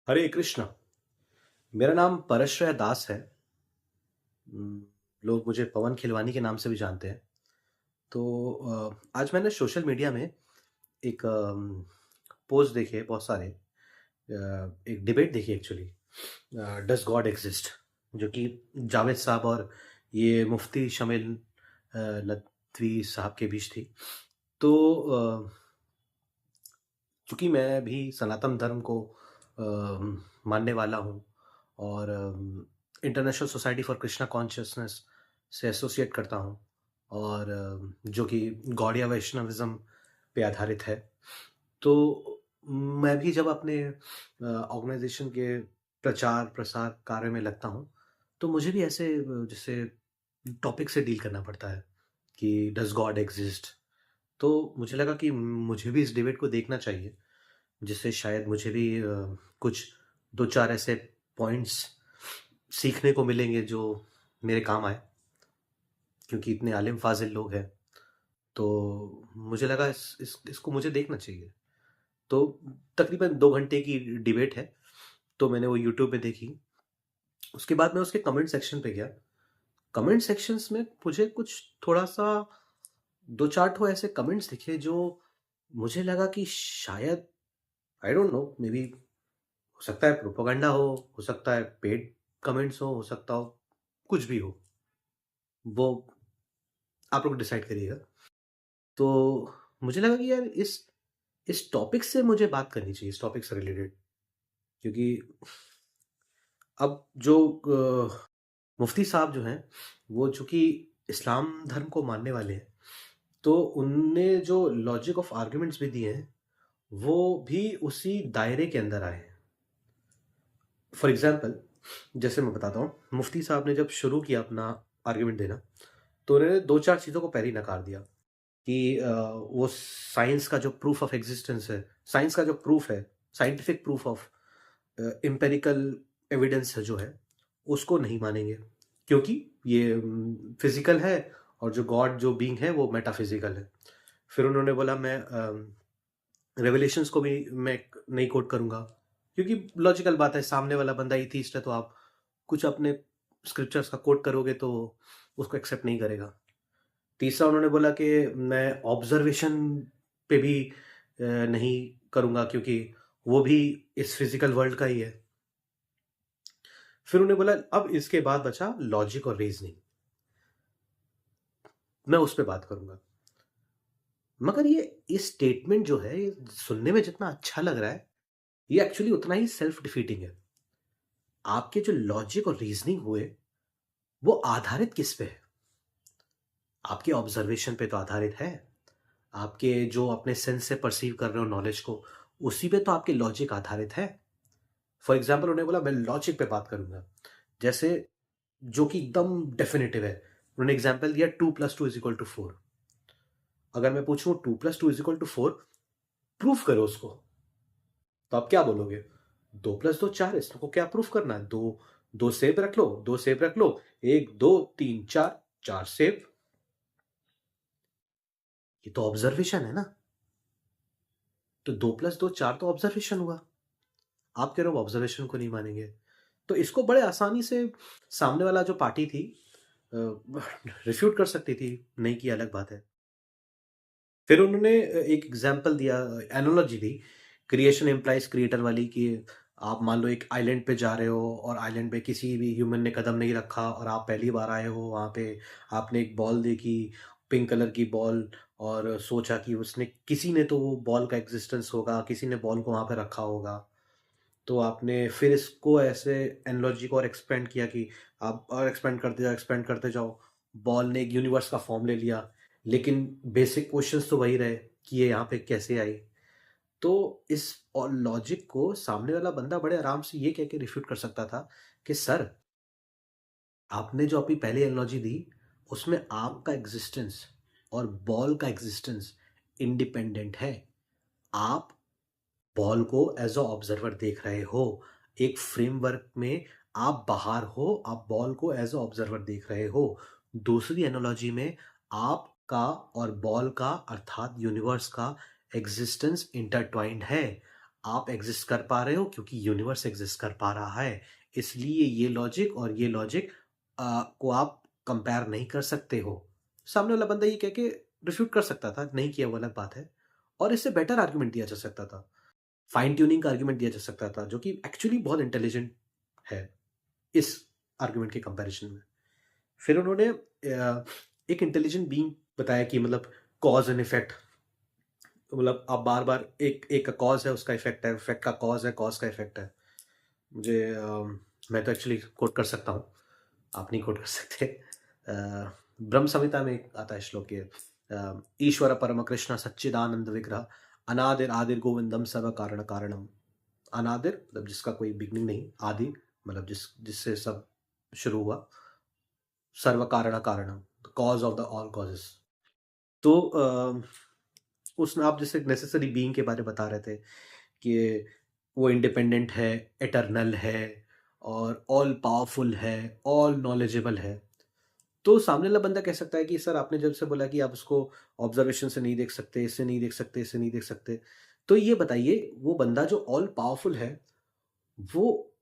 हरे कृष्णा। मेरा नाम परश्रय दास है। उम, लोग मुझे पवन खिलवानी के नाम से भी जानते हैं। तो आज मैंने सोशल मीडिया में एक पोस्ट देखे बहुत सारे, एक डिबेट देखी एक्चुअली, डज़ गॉड एक्सिस्ट? जो कि जावेद साहब और ये मुफ्ती शमील नदवी साहब के बीच थी। तो चूँकि मैं भी सनातन धर्म को मानने वाला हूँ और international society for Krishna consciousness से एसोसिएट करता हूँ और जो कि गौड़िया वैष्णविज़्म पे आधारित है। तो मैं भी जब अपने ऑर्गेनाइज़ेशन के प्रचार-प्रसार कार्य में लगता हूँ, तो मुझे भी ऐसे जैसे टॉपिक से डील करना पड़ता है कि डज़ गॉड एक्सिस्ट? तो मुझे लगा कि मुझे भी इस डिबेट को देखना चाहिए, जिससे शायद मुझे भी कुछ 2-4 ऐसे पॉइंट्स सीखने को मिलेंगे जो मेरे काम आएँ, क्योंकि इतने आलिम फाज़िल लोग हैं। तो मुझे लगा इसको मुझे देखना चाहिए। तो तकरीबन 2 घंटे की डिबेट है, तो मैंने वो यूट्यूब पे देखी। उसके बाद मैं उसके कमेंट सेक्शन पे गया। कमेंट सेक्शंस में मुझे कुछ थोड़ा-सा 2-4 ठो ऐसे कमेंट्स दिखे जो मुझे लगा कि शायद I don't know, may be हो सकता है प्रोपेगेंडा हो सकता है पेड कमेंट्स हो सकता हो कुछ भी हो, वो आप लोग डिसाइड करिएगा। तो मुझे लगा कि यार इस टॉपिक से मुझे बात करनी चाहिए, इस टॉपिक से रिलेटेड, क्योंकि अब जो मुफ्ती साहब जो हैं, वो चूँकि इस्लाम धर्म को मानने वाले हैं, तो उनने जो लॉजिक ऑफ आर्ग्यूमेंट्स भी दिए हैं, वो भी उसी दायरे के अंदर आए हैं। फॉर एग्ज़ाम्पल, जैसे मैं बताता हूँ, मुफ्ती साहब ने जब शुरू किया अपना आर्ग्यूमेंट देना, तो उन्होंने 2-4 चीज़ों को पहले ही नकार दिया कि वो साइंस का जो प्रूफ ऑफ एक्जिस्टेंस है, साइंस का जो प्रूफ है, scientific proof of empirical evidence है जो है, उसको नहीं मानेंगे। क्योंकि ये फिज़िकल है और जो गॉड जो बीइंग है वो मेटाफिज़िकल है। फिर उन्होंने बोला मैं रेवलेशंस को भी मैं नहीं कोट करूँगा, क्योंकि लॉजिकल बात है, सामने वाला बंदा एथीस्ट है तो आप कुछ अपने स्क्रिप्चर्स का कोट करोगे तो उसको एक्सेप्ट नहीं करेगा। तीसरा उन्होंने बोला कि मैं ऑब्जर्वेशन पे भी नहीं करूँगा, क्योंकि वो भी इस फिज़िकल वर्ल्ड का ही है। फिर उन्होंने बोला अब इसके बाद बचा लॉजिक और रीज़निंग, मैं उस पे बात करूँगा। मगर ये स्टेटमेंट जो है, ये सुनने में जितना अच्छा लग रहा है, ये एक्चुअली उतना ही सेल्फ डिफीटिंग है। आपके जो लॉजिक और रीज़निंग हुए, वो आधारित किस पे है? आपके ऑब्जर्वेशन पे तो आधारित है। आपके जो अपने सेंस से परसीव कर रहे हो नॉलेज को, उसी पे तो आपके लॉजिक आधारित है। फॉर एग्ज़ाम्पल उन्होंने बोला मैं लॉजिक पे बात करूँगा। जैसे जो कि एकदम डेफिनिटिव है। उन्होंने एग्ज़ाम्पल दिया 2 + 2 = 4। अगर मैं पूछूँ 2 + 2 = 4, प्रूफ करो उसको, तो आप क्या बोलोगे? 2 + 2 4, इसको क्या प्रूफ करना है? 2 2 सेब रख लो, 2 सेब रख लो, 1 2 3 4, 4 सेब। ये तो ऑब्जर्वेशन है ना? तो 2 + 2 4 तो ऑब्जर्वेशन हुआ। आप कह रहे हो ऑब्जर्वेशन को नहीं मानेंगे। तो इसको बड़े आसानी से सामने वाला जो पार्टी थी रिफ्यूट कर सकती थी, नहीं की अलग बात है। फिर उन्होंने एक एग्ज़ाम्पल दिया, एनालॉजी दी, क्रिएशन इम्प्लाइज़ क्रिएटर वाली, कि आप मान लो एक आइलैंड पे जा रहे हो और आइलैंड पे किसी भी ह्यूमन ने कदम नहीं रखा और आप पहली बार आए हो वहाँ पे, आपने एक बॉल देखी, पिंक कलर की बॉल, और सोचा कि उसने किसी ने तो वो बॉल का एक्जिस्टेंस होगा, किसी ने बॉल को वहाँ पे रखा होगा। तो आपने फिर इसको ऐसे एनालॉजी को और एक्सपेंड किया कि आप और एक्सपेंड करते जाओ। बॉल ने एक यूनिवर्स का फॉर्म ले लिया, लेकिन बेसिक क्वेश्चंस तो वही रहे कि ये यहाँ पे कैसे आई? तो इस और लॉजिक को सामने वाला बंदा बड़े आराम से ये कह के रिफ्यूट कर सकता था कि सर, आपने जो अभी पहले एनालॉजी दी, उसमें आपका एग्जिस्टेंस और बॉल का एग्जिस्टेंस इंडिपेंडेंट है। आप बॉल को एज़ अ ऑब्जर्वर देख रहे हो। एक फ्रेमवर्क में आप बाहर हो, आप बॉल को एज़ अ ऑब्जर्वर देख रहे हो। दूसरी एनालॉजी में आपका और बॉल का, अर्थात यूनिवर्स का एग्ज़िस्टेंस इंटरट्वाइन्ड है। आप एग्जिस्ट कर पा रहे हो क्योंकि यूनिवर्स एग्जिस्ट कर पा रहा है, इसलिए ये लॉजिक और ये लॉजिक को आप कंपेयर नहीं कर सकते हो। सामने वाला बंदा ये कह के रिफ्यूट कर सकता था, नहीं किया वो अलग बात है, और इससे बेटर आर्गुमेंट दिया जा सकता था, फाइन ट्यूनिंग का आर्गुमेंट दिया जा सकता था, जो कि एक्चुअली बहुत इंटेलिजेंट है इस आर्गुमेंट के कंपैरिजन में। फिर उन्होंने एक इंटेलिजेंट बीइंग बताया कि मतलब कॉज एंड इफेक्ट, मतलब आप बार बार एक एक का कॉज है, उसका इफेक्ट है, इफेक्ट का कॉज है, कॉज का इफेक्ट है। मुझे मैं तो एक्चुअली कोट कर सकता हूँ, आप नहीं कोट कर सकते। ब्रह्म संहिता में एक आता है श्लोक ये, ईश्वर परम कृष्ण सच्चिदानंद विग्रह अनादिर आदिर गोविंदम सर्व कारण कारणम। अनादिर मतलब जिसका कोई बिगनिंग नहीं, आदि मतलब जिससे सब शुरू हुआ, सर्व कारण कारणम, cause of the all causes. तो उसमें आप जैसे नेसेसरी बीइंग के बारे में बता रहे थे कि वो इंडिपेंडेंट है, एटर्नल है, और ऑल पावरफुल है, ऑल नॉलेजेबल है। तो सामने वाला बंदा कह सकता है कि सर आपने जब से बोला कि आप उसको ऑब्जर्वेशन से नहीं देख सकते, इससे नहीं देख सकते, इससे नहीं देख सकते, तो ये बताइए वो बंदा जो ऑल पावरफुल है, वो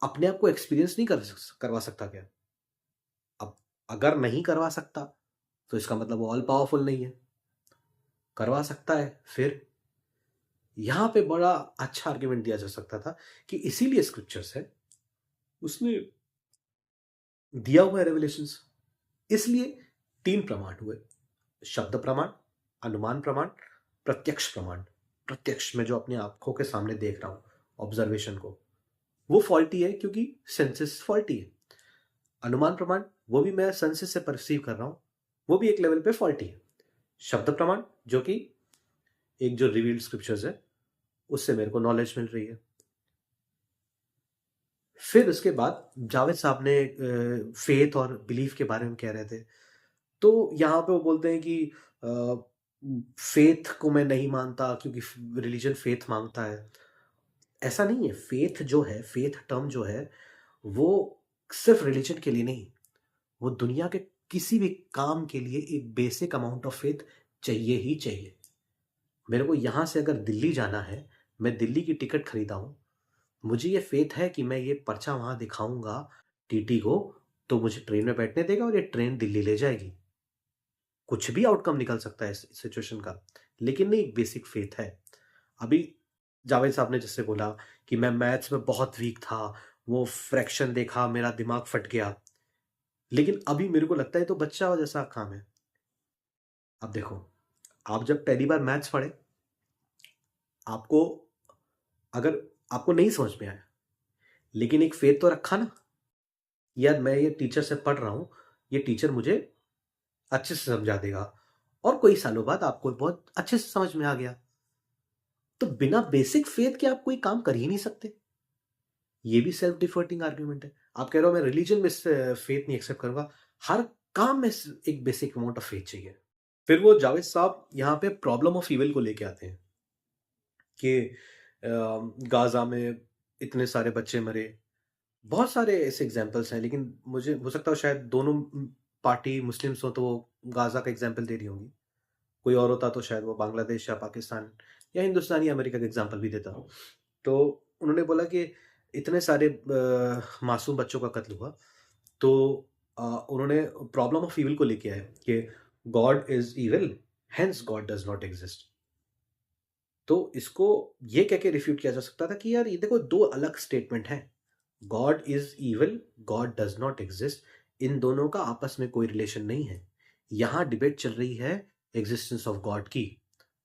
अपने आप को एक्सपीरियंस नहीं करवा सकता क्या? अब अगर नहीं करवा सकता तो इसका मतलब वो ऑल पावरफुल नहीं है। करवा सकता है, फिर यहाँ पे बड़ा अच्छा आर्ग्यूमेंट दिया जा सकता था कि इसीलिए स्क्रिप्चर्स है, उसने दिया हुआ है रेवलेशंस, इसलिए 3 प्रमाण हुए, शब्द प्रमाण, अनुमान प्रमाण, प्रत्यक्ष प्रमाण। प्रत्यक्ष में जो अपनी आंखों के सामने देख रहा हूं, ऑब्जर्वेशन को, वो फॉल्टी है क्योंकि सेंसेस फॉल्टी है। अनुमान प्रमाण, वो भी मैं सेंसेस से परसीव कर रहा हूं, वो भी एक लेवल पे फॉल्टी है। शब्द प्रमाण, जो कि एक जो रिवील्ड स्क्रिप्चर्स है उससे मेरे को नॉलेज मिल रही है। फिर उसके बाद जावेद साहब ने फेथ और बिलीफ के बारे में कह रहे थे, तो यहाँ पे वो बोलते हैं कि फेथ को मैं नहीं मानता क्योंकि रिलीजन फेथ मांगता है। ऐसा नहीं है, फेथ जो है, फेथ टर्म जो है, वो सिर्फ रिलीजन के लिए नहीं, वो दुनिया के किसी भी काम के लिए एक बेसिक अमाउंट ऑफ फेथ चाहिए ही चाहिए। मेरे को यहाँ से अगर दिल्ली जाना है, मैं दिल्ली की टिकट खरीदा हूँ, मुझे ये फेथ है कि मैं ये पर्चा वहाँ दिखाऊंगा टीटी को, तो मुझे ट्रेन में बैठने देगा और ये ट्रेन दिल्ली ले जाएगी। कुछ भी आउटकम निकल सकता है इस सिचुएशन का, लेकिन नहीं, एक बेसिक फेथ है। अभी जावेद साहब ने जैसे बोला कि मैं मैथ्स में बहुत वीक था, वो फ्रैक्शन देखा मेरा दिमाग फट गया, लेकिन अभी मेरे को लगता है तो बच्चा जैसा काम है। अब देखो, आप जब पहली बार मैथ्स पढ़े, आपको अगर आपको नहीं समझ में आया, लेकिन एक फेथ तो रखा ना, यार मैं ये टीचर से पढ़ रहा हूँ, ये टीचर मुझे अच्छे से समझा देगा, और कोई सालों बाद आपको बहुत अच्छे से समझ में आ गया। तो बिना बेसिक फेथ के आप कोई काम कर ही नहीं सकते। ये भी सेल्फ डिफर्टिंग आर्ग्यूमेंट है। आप कह रहे हो मैं रिलीजन में फेथ नहीं एक्सेप्ट करूंगा, हर काम में एक बेसिक अमाउंट ऑफ फेथ चाहिए। फिर वो जावेद साहब यहाँ पे प्रॉब्लम ऑफ इविल को लेके आते हैं कि गाजा में इतने सारे बच्चे मरे, बहुत सारे ऐसे एग्जांपल्स हैं, लेकिन मुझे हो सकता है शायद दोनों पार्टी मुस्लिम्स हो तो वो गाजा का एग्जांपल दे रही होंगी, कोई और होता तो शायद वो बांग्लादेश या पाकिस्तान या हिंदुस्तान या अमेरिका का एग्जांपल भी देता। तो उन्होंने बोला कि इतने सारे मासूम बच्चों का कत्ल हुआ, तो उन्होंने प्रॉब्लम ऑफ इविल को लेके आए कि God is evil, hence God does not exist. तो इसको ये कह के रिफ्यूट किया जा सकता था कि यार ये देखो, दो अलग स्टेटमेंट हैं, God is evil, God does not exist, इन दोनों का आपस में कोई रिलेशन नहीं है। यहां डिबेट चल रही है एग्जिस्टेंस ऑफ गॉड की।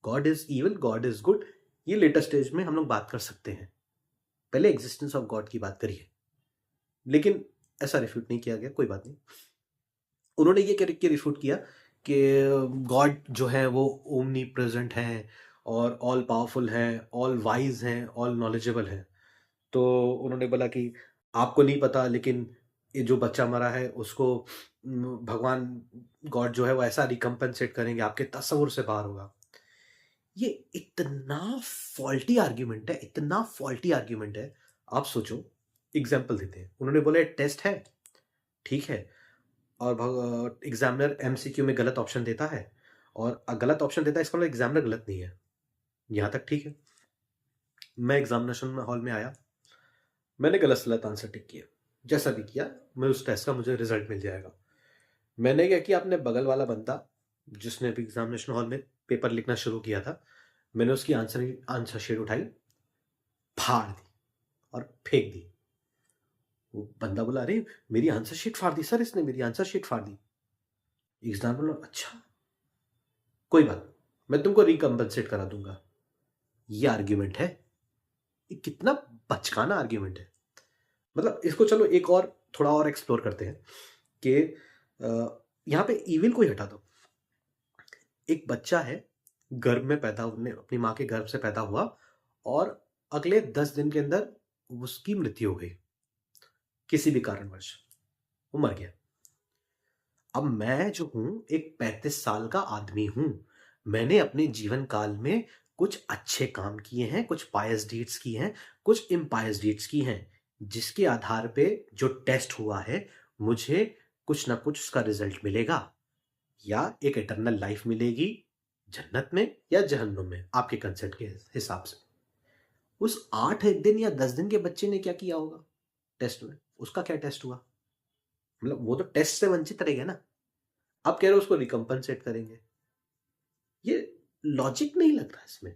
God is evil, God is good, ये लेटर स्टेज में हम लोग बात कर सकते हैं, पहले एग्जिस्टेंस ऑफ गॉड की बात करिए। लेकिन ऐसा रिफ्यूट नहीं किया गया, कोई बात नहीं। उन्होंने ये करके रिफ्यूट किया कि गॉड जो है वो ओमनी प्रेजेंट है, और ऑल पावरफुल है, ऑल वाइज हैं, ऑल नॉलेजेबल है। तो उन्होंने बोला कि आपको नहीं पता, लेकिन ये जो बच्चा मरा है उसको भगवान गॉड जो है वो ऐसा रिकम्पेंसेट करेंगे, आपके तस्वुर से बाहर होगा। ये इतना फॉल्टी आर्ग्यूमेंट है, इतना फॉल्टी आर्ग्यूमेंट है। आप सोचो, एग्जाम्पल देते हैं, उन्होंने बोला टेस्ट है, ठीक है, और एग्जामिनर एमसीक्यू में गलत ऑप्शन देता है, और गलत ऑप्शन देता है, इसका मतलब एग्जामिनर गलत नहीं है, यहां तक ठीक है। मैं एग्जामिनेशन में हॉल में आया, मैंने गलत सलत आंसर टिक किया। जैसा भी किया, मैं उस टेस्ट का मुझे रिजल्ट मिल जाएगा। मैंने क्या किया, अपने बगल वाला बंदा जिसने अभी एग्जामिनेशन हॉल में पेपर लिखना शुरू किया था, मैंने उसकी आंसर शीट उठाई, फाड़ दी और फेंक दी। वो बंदा बोला, अरे मेरी आंसर शीट फाड़ दी सर, इसने मेरी आंसर शीट फाड़ दी। एग्जामिनर बोला, अच्छा कोई बात नहीं, मैं तुमको रिकम्पनसेट करा दूंगा। ये आर्ग्यूमेंट है? ये कितना बचकाना आर्ग्यूमेंट है। मतलब इसको चलो एक और थोड़ा और एक्सप्लोर करते हैं कि यहाँ पे इविल को ही हटा दो। एक बच्चा है, गर्भ में पैदा होने, अपनी माँ के गर्भ से पैदा हुआ और अगले 10 दिन के अंदर उसकी मृत्यु हो गई, किसी भी कारणवश वो मर गया। अब मैं जो हूं एक 35 साल का आदमी हूं, मैंने अपने जीवन काल में कुछ अच्छे काम किए हैं, कुछ पायस डीड्स की हैं, कुछ इम्पायस डीड्स की हैं, जिसके आधार पे जो टेस्ट हुआ है मुझे कुछ ना कुछ उसका रिजल्ट मिलेगा, या एक इटर्नल लाइफ मिलेगी जन्नत में या जहन्नुम में, आपके कंसेप्ट के हिसाब से। उस 8 दिन या 10 दिन के बच्चे ने क्या किया होगा टेस्ट में? उसका क्या टेस्ट हुआ? मतलब वो तो टेस्ट से वंचित रह गया ना। आप कह रहे हो उसको रिकम्पनसेट करेंगे, ये लॉजिक नहीं लग रहा इसमें।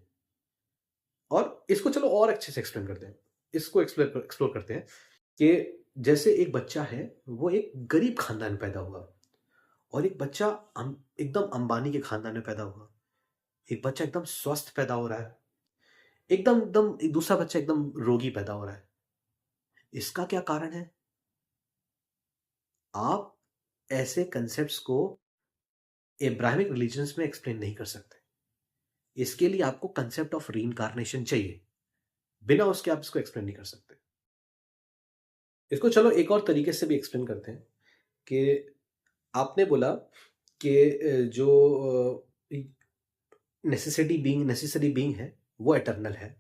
और इसको चलो और अच्छे से एक्सप्लेन करते हैं, इसको एक्सप्लोर करते हैं कि जैसे एक बच्चा है, वो एक गरीब खानदान में पैदा हुआ, और एक बच्चा एकदम अंबानी के खानदान में पैदा हुआ, एक बच्चा एकदम स्वस्थ पैदा हो रहा है, एकदम एकदम एक दूसरा बच्चा एकदम रोगी पैदा हो रहा है। इसका क्या कारण है? आप ऐसे कंसेप्ट्स को इब्राहिमिक रिलीजन्स में एक्सप्लेन नहीं कर सकते। इसके लिए आपको कंसेप्ट ऑफ रीइंकार्नेशन चाहिए, बिना उसके आप इसको एक्सप्लेन नहीं कर सकते। इसको चलो एक और तरीके से भी एक्सप्लेन करते हैं कि आपने बोला कि जो नेसेसरी बीइंग है वो एटर्नल है,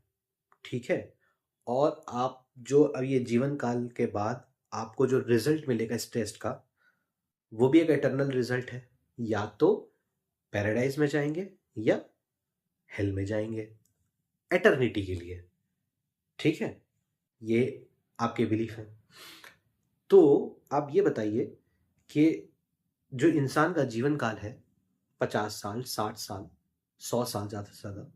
ठीक है, और आप जो अब ये जीवन काल के बाद आपको जो रिजल्ट मिलेगा इस टेस्ट का, वो भी एक एटर्नल रिजल्ट है, या तो पैराडाइज में जाएंगे या हेल में जाएंगे एटर्निटी के लिए, ठीक है, ये आपके बिलीफ है। तो आप ये बताइए कि जो इंसान का जीवन काल है 50 साल, 60 साल, 100 साल ज़्यादा से ज़्यादा,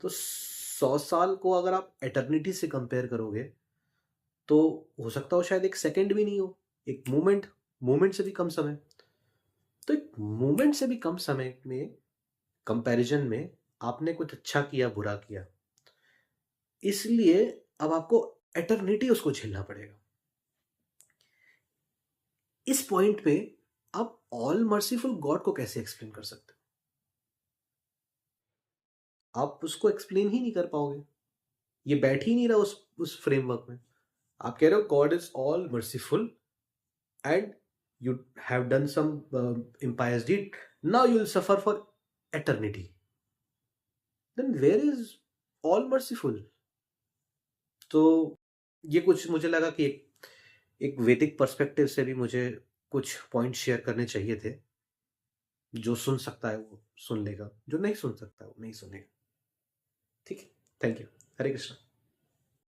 तो 100 साल को अगर आप एटर्निटी से कंपेयर करोगे तो हो सकता हो शायद एक सेकंड भी नहीं हो, एक मोमेंट से भी कम समय। तो एक मोमेंट से भी कम समय में कंपैरिजन में आपने कुछ अच्छा किया, बुरा किया, इसलिए अब आपको एटर्निटी उसको झेलना पड़ेगा। इस पॉइंट पे आप ऑल मर्सीफुल गॉड को कैसे एक्सप्लेन कर सकते हो? आप उसको एक्सप्लेन ही नहीं कर पाओगे, ये बैठ ही नहीं रहा उस फ्रेमवर्क में। आप कह रहे हो God is all merciful and you have done some impious deed, now you will suffer for eternity, then where is all merciful? तो ये कुछ मुझे लगा कि एक वैदिक पर्सपेक्टिव से भी मुझे कुछ पॉइंट शेयर करने चाहिए थे। जो सुन सकता है वो सुन लेगा, जो नहीं सुन सकता वो नहीं सुनेगा। ठीक है, थैंक यू। हरे कृष्णा।